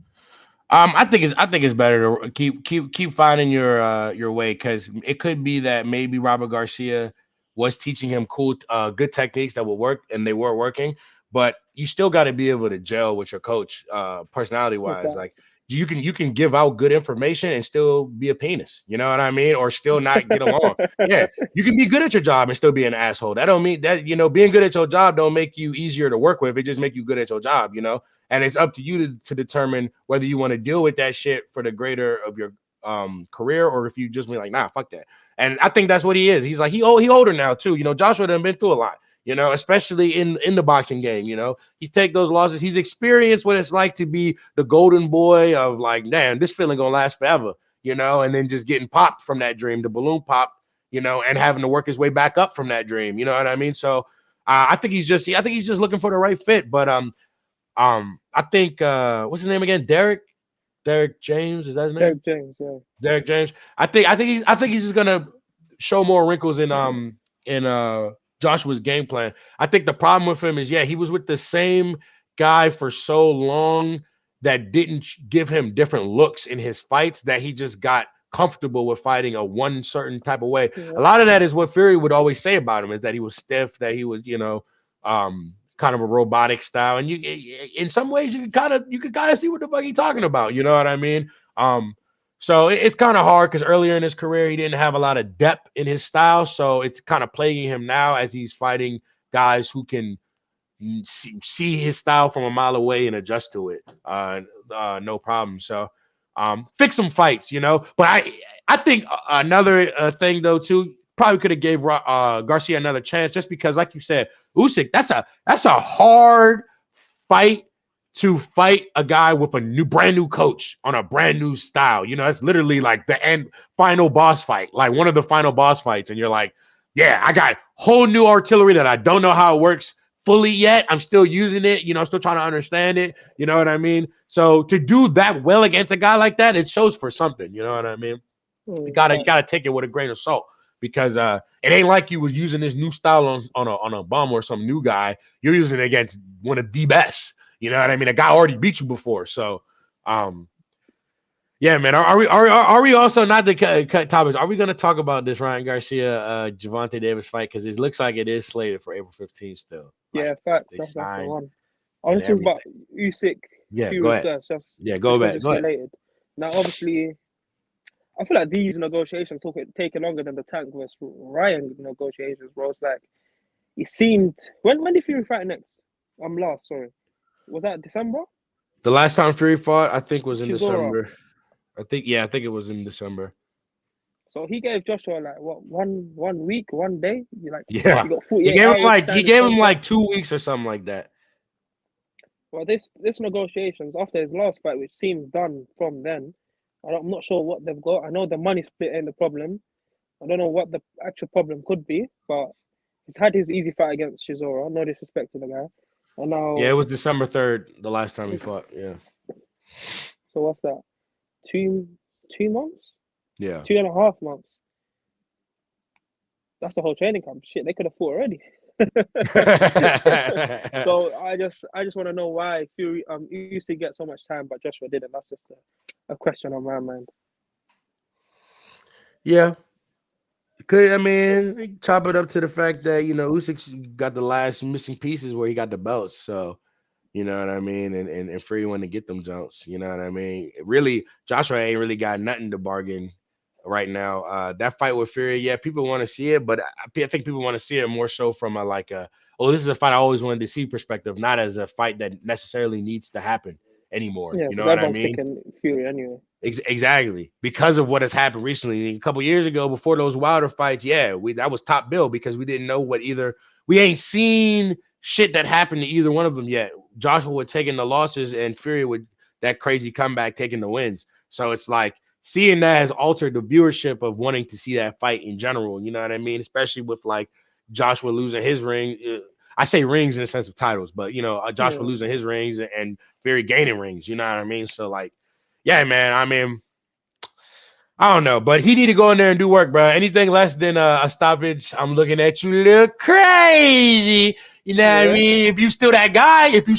I think it's better to keep finding your way because it could be that maybe Robert Garcia was teaching him cool good techniques that will work and they were working, but you still got to be able to gel with your coach personality No wise. Like facts. you can give out good information and still be a penis, you know what I mean, or still not get along. Yeah, you can be good at your job and still be an asshole. That don't mean that being good at your job don't make you easier to work with. It just make you good at your job. And it's up to you to determine whether you want to deal with that shit for the greater of your career or if you just be like, nah, fuck that. And I think that's what he is. He's like he older now too. Joshua done been through a lot. Especially in the boxing game. He's take those losses. He's experienced what it's like to be the golden boy of like, damn, this feeling gonna last forever. And then just getting popped from that dream, the balloon pop. And having to work his way back up from that dream. You know what I mean? So I think he's just looking for the right fit. But I think what's his name again? Derek James, is that his name? Derek James, yeah. Derek James. I think he's just gonna show more wrinkles in Joshua's game plan. I think the problem with him is he was with the same guy for so long that didn't give him different looks in his fights that he just got comfortable with fighting a one certain type of way. A Yeah. lot of that is what Fury would always say about him is that he was stiff, that he was, kind of a robotic style. And in some ways, you could kind of see what the fuck he's talking about. You know what I mean? So it's kind of hard because earlier in his career, he didn't have a lot of depth in his style. So it's kind of plaguing him now as he's fighting guys who can see his style from a mile away and adjust to it. No problem. So fix some fights. But I think another thing though too probably could have gave Garcia another chance just because, like you said, Usyk, that's a hard fight to fight a guy with a brand new coach on a brand new style. It's literally like the end final boss fight, like one of the final boss fights, and you're like, yeah, I got whole new artillery that I don't know how it works fully yet. I'm still using it, still trying to understand it. You know what I mean? So to do that well against a guy like that, it shows for something. You know what I mean? You gotta you Facts. gotta take it with a grain of salt because it ain't like you was using this new style on a bum or some new guy. You're using it against one of the best. You know what I mean? A guy already beat you before, so um, yeah, man. Are we also not the cut topics? Are we going to talk about this Ryan Garcia Javante Davis fight because it looks like it is slated for April 15th still? Yeah, Like facts. they That's the signed one. I and want to talk everything. about Usyk Yeah, go Fury ahead. first, Yeah, go just because ahead. it's Go ahead. related. Now, obviously, I feel like these negotiations taking longer than the Tank versus Ryan negotiations, bro. It's like it seemed. When did Fury fight next? Last. Sorry, was that December? The last time Fury fought, I think, was in Chisora. December. I think it was in December. So he gave Joshua like what one week, one day. Yeah, You got 48 hours to he sign his gave him contract. like 2 weeks or something like that. Well, this negotiations after his last fight, which seemed done from then. I'm not sure what they've got. I know the money split ain't the problem. I don't know what the actual problem could be, but he's had his easy fight against Chisora. No disrespect to the guy. And Yeah, it now, was December 3rd, the last time he fought. Yeah, so what's that? 2 months? yeah. 2.5 months. That's the whole training camp. Shit, they could have fought already. So I just want to know why Fury used to get so much time, but Joshua didn't. That's just a question on my mind. Yeah, could I mean top it up to the fact that Usyk got the last missing pieces where he got the belts, so you know what I mean, and Fury wanted to get them jumps. You know what I mean. Really, Joshua ain't really got nothing to bargain right now. That fight with Fury, yeah, people want to see it, but I think people want to see it more so from a oh, this is a fight I always wanted to see perspective, not as a fight that necessarily needs to happen anymore. Yeah, You know because what I everyone's mean? picking Fury anyway. Exactly, because of what has happened recently. A couple years ago, before those Wilder fights, yeah, that was top bill because we didn't know we ain't seen shit that happened to either one of them yet. Joshua would taking the losses and Fury would that crazy comeback taking the wins. So it's like seeing that has altered the viewership of wanting to see that fight in general. You know what I mean? Especially with like Joshua losing his ring. I say rings in the sense of titles, but Joshua Yeah, losing his rings and Fury gaining rings. You know what I mean? So like, yeah, man. I mean, I don't know, but he need to go in there and do work, bro. Anything less than a stoppage, I'm looking at you look crazy. You know what I yeah, mean? If you still that guy, you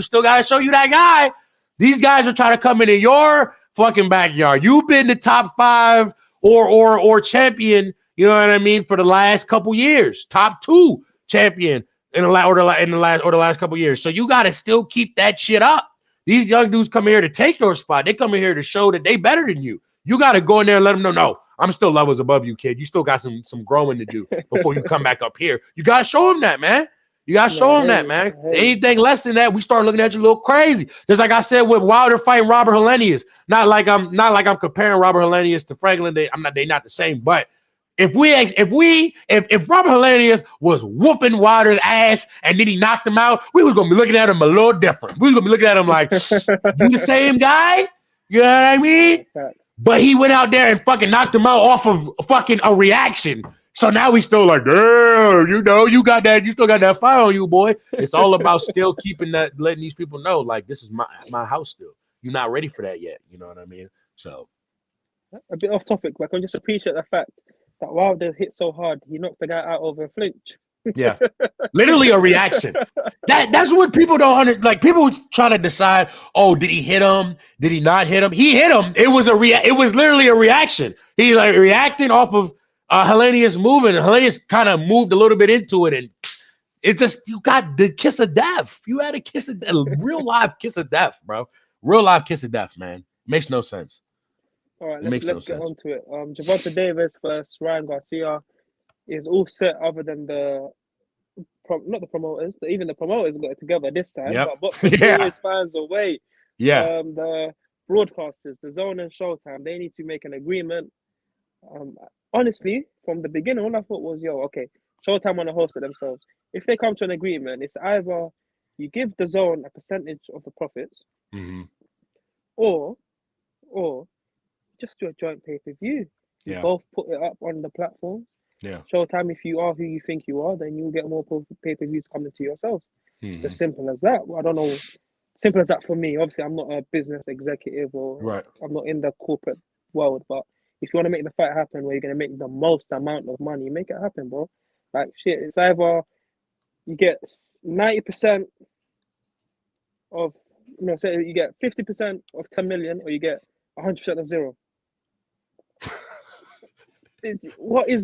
still gotta show you that guy. These guys are trying to come into your fucking backyard. You've been the top five or champion. You know what I mean for the last couple years, top two champion in the last couple years. So you gotta still keep that shit up. These young dudes come here to take your spot. They come in here to show that they better than you. You got to go in there and let them know, no, I'm still levels above you, kid. You still got some growing to do before you come back up here. You got to show them that, man. You got to no, I show them hear that, you. man. I hear you. Anything less than that, we start looking at you a little crazy. Just like I said with Wilder fighting Robert Helenius. Not like I'm comparing Robert Helenius to Franklin. They not the same. But if Robert Helenius was whooping Wilder's ass and then he knocked him out, we was gonna be looking at him a little different. We was gonna be looking at him like, you the same guy? You know what I mean? But he went out there and fucking knocked him out off of fucking a reaction. So now we still like, damn, you got that, you still got that fire on you, boy. It's all about still keeping that, letting these people know, like, this is my house still. You're not ready for that yet. You know what I mean? So A bit off topic, but I can just appreciate the fact that Wilder hit so hard, he knocked the guy out over a flinch. yeah. Literally a reaction. That's what people don't understand. Like people trying to decide, oh, did he hit him? Did he not hit him? He hit him. It was literally a reaction. He's like reacting off of Helenius moving. Helenius kind of moved a little bit into it, and it just you got the kiss of death. You had a kiss of death, real live kiss of death, bro. Real live kiss of death, man. Makes no sense. All right, It makes no let's get sense. on to it. Gervonta Davis versus Ryan Garcia is all set other than not the promoters, even the promoters got it together this time, Yep. but boxing Yeah. always finds a way. Yeah. The broadcasters, the Zone and Showtime, they need to make an agreement. Honestly, from the beginning, all I thought was, okay, Showtime want to host it themselves. If they come to an agreement, it's either you give the Zone a percentage of the profits, Mm-hmm. or just do a joint pay-per-view. You Yeah. both put it up on the platform. Yeah. Showtime, if you are who you think you are, then you'll get more pay-per-views coming to yourselves. Mm-hmm. It's as simple as that. I don't know. Simple as that for me. Obviously, I'm not a business executive or Right. I'm not in the corporate world, but if you want to make the fight happen where you're going to make the most amount of money, make it happen, bro. Like, shit, it's either you get 90% of, say you get 50% of 10 million or you get 100% of zero. Where are you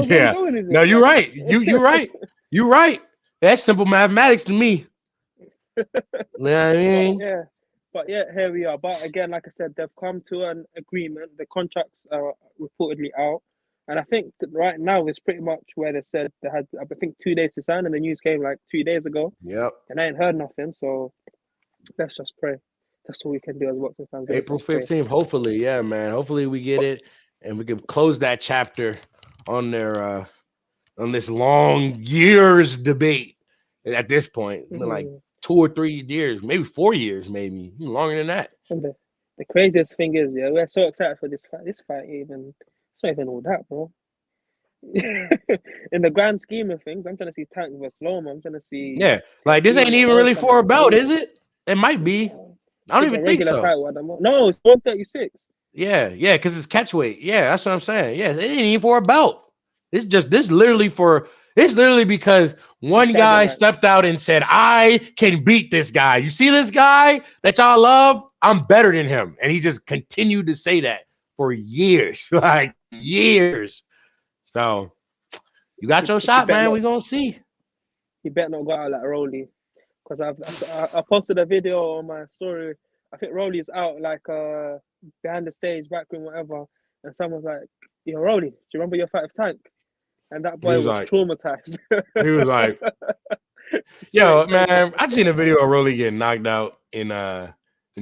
Yeah. going with No, this? you're right. You're right. You're right. That's simple mathematics to me. You know what I But mean? yeah, But yeah, here we are. But again, like I said, they've come to an agreement. The contracts are reportedly out. And I think that right now is pretty much where they said they had, I think, 2 days to sign, and the news came like 2 days ago, Yep. and I ain't heard nothing. So let's just pray. That's all we can do as boxing fans. Let's April just pray. 15th. Hopefully, yeah, man. Hopefully we get it and we can close that chapter on their on this long years debate at this point. It's been like 2 or 3 years, maybe 4 years, maybe longer than that. And the craziest thing is, yeah, we're so excited for this fight. This fight, even it's not even all that, bro. In the grand scheme of things, I'm trying to see Tank versus Loma. I'm trying to see. Yeah, like this ain't even really for a belt, is it? It might be. I don't even think so. Title, no, it's 136. Yeah, because it's catchweight. Yeah, that's what I'm saying. Yeah, it ain't even for a belt. It's literally because one guy stepped out and said, I can beat this guy. You see this guy that y'all love? I'm better than him. And he just continued to say that for years, like years. So you got your shot, man. We're going to see. He better not go out like Rolly. Because I posted a video on my story. I think Rolly's out like behind the stage, back room, whatever. And someone's like, yo, Rolly, do you remember your fight with Tank? And that boy was like, traumatized. He was like, yo, man, I've seen a video of Rolly getting knocked out in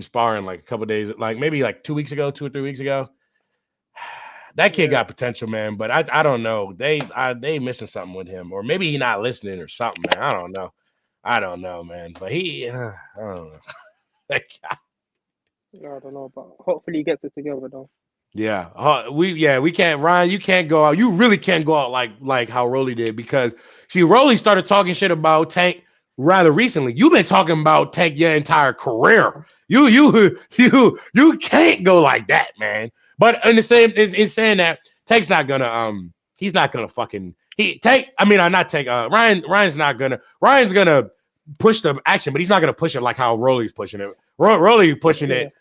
sparring like a couple days, like maybe like 2 weeks ago, 2 or 3 weeks ago. That kid got potential, man, but I don't know. They missing something with him, or maybe he not listening or something, man. I don't know, man. But I don't know. I don't know, but hopefully he gets it together though. Yeah, we can't. Ryan, you can't go out. You really can't go out like how Rolly did, because see, Rolly started talking shit about Tank rather recently. You've been talking about Tank your entire career. You can't go like that, man. But in saying that, Tank's not gonna he's not gonna fucking Ryan's gonna push the action, but he's not gonna push it like how Rolly's pushing it. Rolly pushing it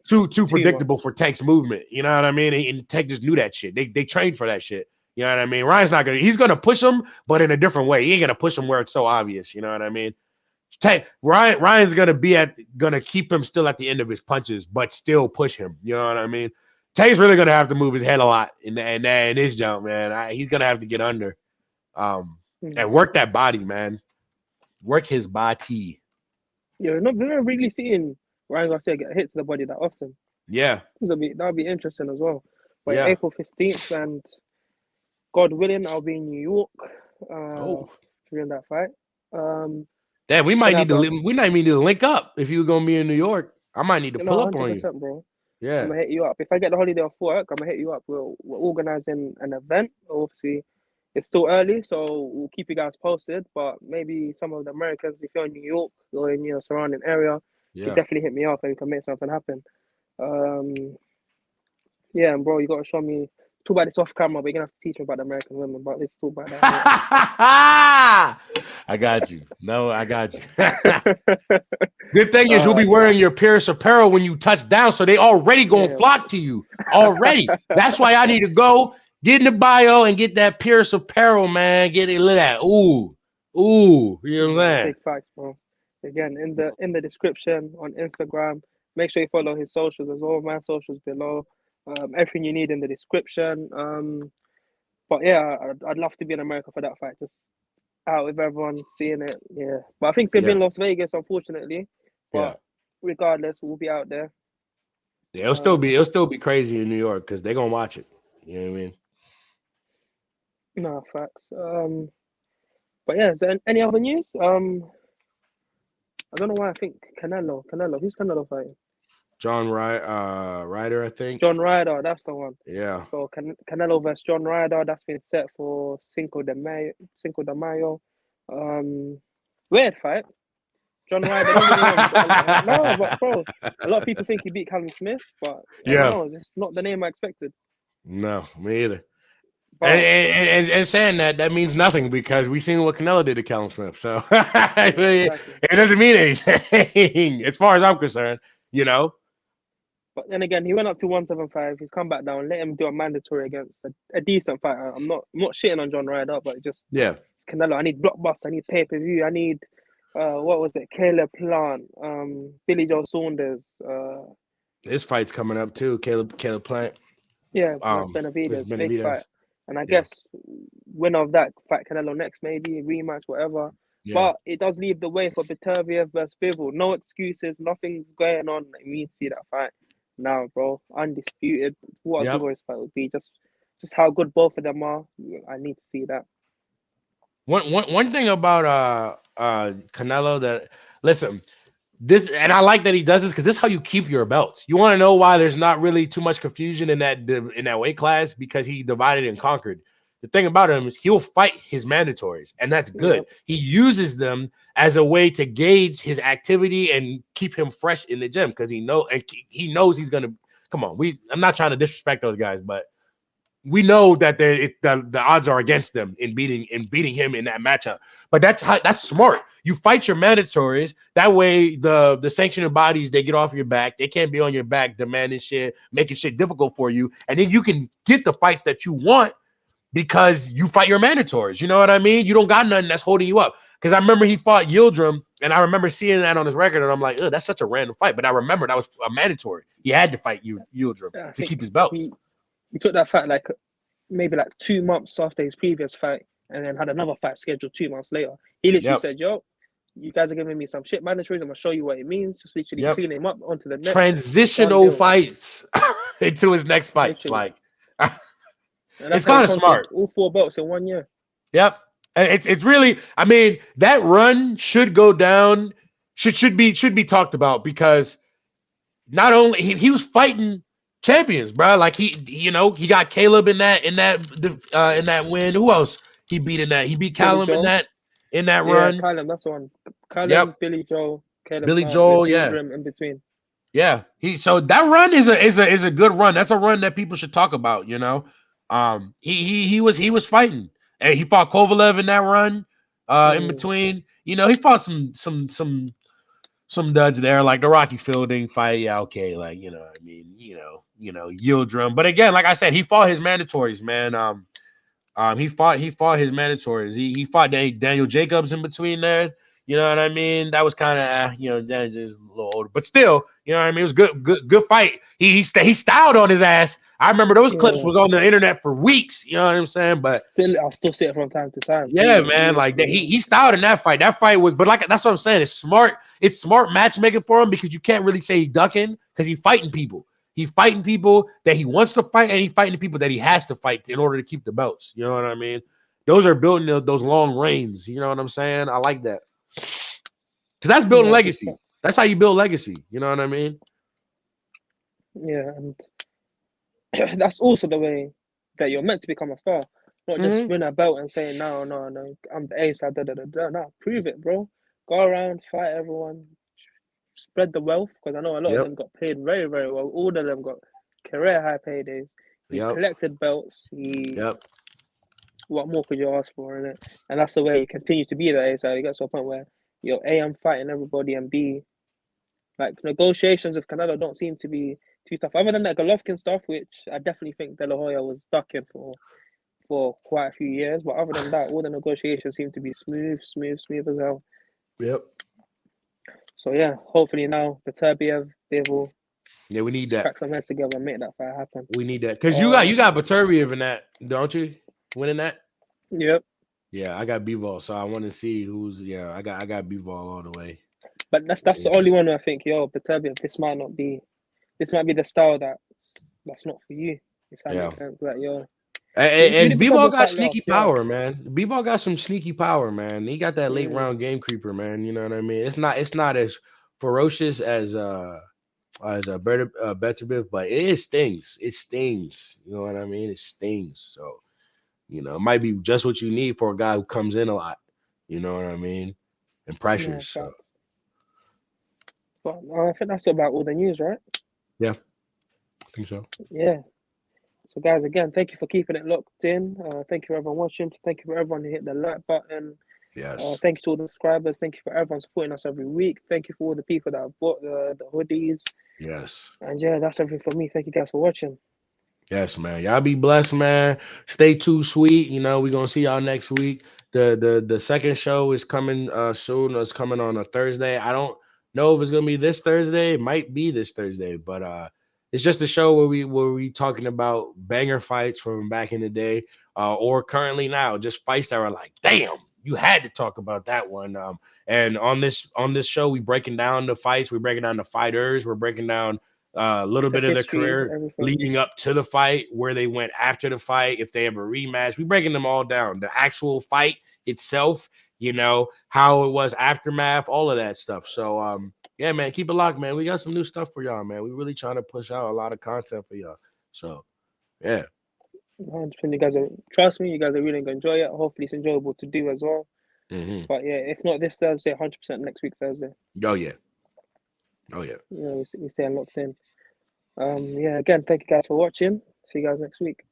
too predictable for Tank's movement. You know what I mean? And Tank just knew that shit. They trained for that shit. You know what I mean? He's gonna push him, but in a different way. He ain't gonna push him where it's so obvious. You know what I mean? Ryan's gonna keep him still at the end of his punches, but still push him. You know what I mean? Tank's really gonna have to move his head a lot in this jump, man. He's gonna have to get under, and work that body, man. Work his body. Yeah, we're not really seeing Ryan Garcia get hit to the body that often. Yeah, that'll be interesting as well. But April 15th, and God willing, I'll be in New York during that fight. Damn, we might need to link up if you're gonna be in New York. I might need to pull up on you, bro. Yeah, I'm gonna hit you up if I get the holiday off work. I'm gonna hit you up. We're organizing an event. Obviously, it's still early, so we'll keep you guys posted. But maybe some of the Americans, if you're in New York or in your surrounding area, you definitely hit me up and we can make something happen. Yeah, and bro, you gotta show me. Talk about this off camera, but you're gonna have to teach me about the American women. But let's talk about that. I got you. No, I got you. Good thing is you'll be wearing your Purist apparel when you touch down, so they already gonna flock to you already. That's why I need to go get in the bio and get that Purist apparel, man. Get it lit at. Ooh. You know what I'm saying? Big facts, bro. Again, in the description on Instagram. Make sure you follow his socials as well. My socials below. Everything you need in the description. But yeah, I'd love to be in America for that fight. Just out with everyone seeing it. Yeah, but I think it's gonna be in Las Vegas, unfortunately. But regardless, we'll be out there. Yeah, it'll still be crazy in New York because they're gonna watch it. You know what I mean? No, facts. But yeah, is there any other news? I don't know why I think Canelo. Who's Canelo fighting? John Ryder, I think. John Ryder, that's the one. Yeah. So Canelo versus John Ryder, that's been set for Cinco de Mayo. Weird fight. John Ryder. No, but bro, a lot of people think he beat Callum Smith, but no, it's not the name I expected. No, me either. And saying that means nothing because we seen what Canelo did to Callum Smith. So it doesn't mean anything as far as I'm concerned, you know. But then again, he went up to 175. He's come back down. Let him do a mandatory against a decent fighter. I'm not shitting on John Ryder, but just it's Canelo. I need blockbuster. I need pay-per-view. I need what was it? Caleb Plant, Billy Joe Saunders, His fight's coming up too. Caleb Plant. yeah, plus With Benavidez, big fight. Benavidez. And I Yeah, guess winner of that fight Canelo next, maybe rematch, whatever. yeah. But it does leave the way for Beterbiev versus Bivol. No excuses, nothing's going on. I mean, see that fight now, bro. Undisputed. What a Yep. glorious fight would be. Just how good both of them are. I need to see that. One thing about Canelo that listen, this and I like that he does this because this is how you keep your belts. You want to know why there's not really too much confusion in that weight class because he divided and conquered. The thing about him is he'll fight his mandatories, and that's Yeah. good. He uses them as a way to gauge his activity and keep him fresh in the gym because he knows he's gonna come on. I'm not trying to disrespect those guys, but we know that the odds are against them in beating him in that matchup. But that's smart. You fight your mandatories. That way, the sanctioning bodies they get off your back. They can't be on your back demanding shit, making shit difficult for you, and then you can get the fights that you want because you fight your mandatories. You know what I mean? You don't got nothing that's holding you up. Because I remember he fought Yildirim, and I remember seeing that on his record, and I'm like, oh, that's such a random fight. But I remember that was a mandatory. He had to fight Yildirim I to think keep his belts. he took that fight like maybe like 2 months after his previous fight, and then had another fight scheduled 2 months later. He literally Yep. said, "Yo, you guys are giving me some shit mandatories. I'm gonna show you what it means. Just literally Yep. clean him up onto the next done Transitional deal." fights into his next fights. Literally, Like and it's that's how he kind of conquered smart. all 4 belts in 1 year. Yep. And it's really, I mean, that run should go down, should be talked about because not only he was fighting champions, bro. Like he got Caleb in that win. Who else he beat in that? He beat Billy Callum Joe, in that yeah, run. Callum, that's the one. Callum, Yep. Billy Joe, Caleb Billy Plant with Joel, yeah. Yildirim in between. Yeah, so that run is a good run. That's a run that people should talk about. He was fighting, and he fought Kovalev in that run. In Mm, between, he fought some duds there, like the Rocky Fielding fight. Yeah, okay, like I mean, Yildirim. But again, like I said, he fought his mandatories, man. He fought his mandatories. He fought Daniel Jacobs in between there. You know what I mean? That was kind of that just a little older, but still, you know what I mean. It was good fight. He styled on his ass. I remember those clips yeah, was on the internet for weeks. You know what I'm saying? But I'll still see it from time to time. yeah, man, like that, he styled in that fight. That fight was, but like that's what I'm saying. It's smart. It's smart matchmaking for him because you can't really say he ducking because he's fighting people. He's fighting people that he wants to fight, and he's fighting the people that he has to fight in order to keep the belts. You know what I mean? Those are building those long reigns. You know what I'm saying? I like that because that's building Yeah, big legacy. fact. That's how you build legacy. You know what I mean? Yeah, and that's also the way that you're meant to become a star. Not just Mm-hmm. win a belt and say, no, no, no, I'm the ace, da, da, da, da. No, prove it, bro. Go around, fight everyone, spread the wealth, because I know a lot of Yep. them got paid very, very well. All of them got career high paydays. He Yep. collected belts. Yep. What more could you ask for in it? And that's the way he continues to be the ace. So he gets to a point where you're A, I'm fighting everybody, and B, like negotiations with Canelo don't seem to be too tough. Other than that Golovkin stuff, which I definitely think De La Hoya was ducking for quite a few years. But other than that, all the negotiations seem to be smooth, smooth, smooth as hell. Yep. So yeah, hopefully now the Beterbiev, Bivol Yeah, we need that. crack some heads together and make that fight happen. We need that because you Um, got Baturiev in that, don't you? Winning that. yep. Yeah, I got B-Ball, so I want to see who's. Yeah, I got B-Ball all the way. But that's the Yeah, only one where I think, yo, Beterbiev, this might be the style that's not for you, if that yeah. makes sense. Like, yo, even And if it's a B-Ball good got fight sneaky last, yeah. power, man. B-Ball got some sneaky power, man. He got that late Mm, round game creeper, man. You know what I mean? It's not as ferocious as a better bit, but it stings. It stings. You know what I mean? It stings. So it might be just what you need for a guy who comes in a lot. You know what I mean? And yeah, pressures. So facts. But I think that's about all the news, right? yeah, I think so. Yeah. So, guys, again, thank you for keeping it locked in. Thank you for everyone watching. Thank you for everyone who hit the like button. Yes. Thank you to all the subscribers. Thank you for everyone supporting us every week. Thank you for all the people that have bought the hoodies. Yes. And yeah, that's everything for me. Thank you guys for watching. Yes, man. Y'all be blessed, man. Stay too sweet. We're gonna see y'all next week. The second show is coming soon. It's coming on a Thursday. I don't know if it's gonna be this Thursday. It might be this Thursday, but it's just a show where we talking about banger fights from back in the day, or currently now, just fights that are like, damn, you had to talk about that one. And on this show, we breaking down the fights, we're breaking down the fighters, we're breaking down a little The bit of their history, career everything. leading up to the fight, where they went after the fight, if they have a rematch. We breaking them all down. The actual fight itself, how it was aftermath, all of that stuff. So yeah, man, keep it locked, man. We got some new stuff for y'all, man. We really trying to push out a lot of content for y'all. So yeah. 100%. You guys are, trust me, you guys are really gonna enjoy it. Hopefully, it's enjoyable to do as well. Mm-hmm. But yeah, if not this Thursday, 100% next week Thursday. Oh yeah. Oh yeah. We stay locked in. Yeah, again, thank you guys for watching. See you guys next week.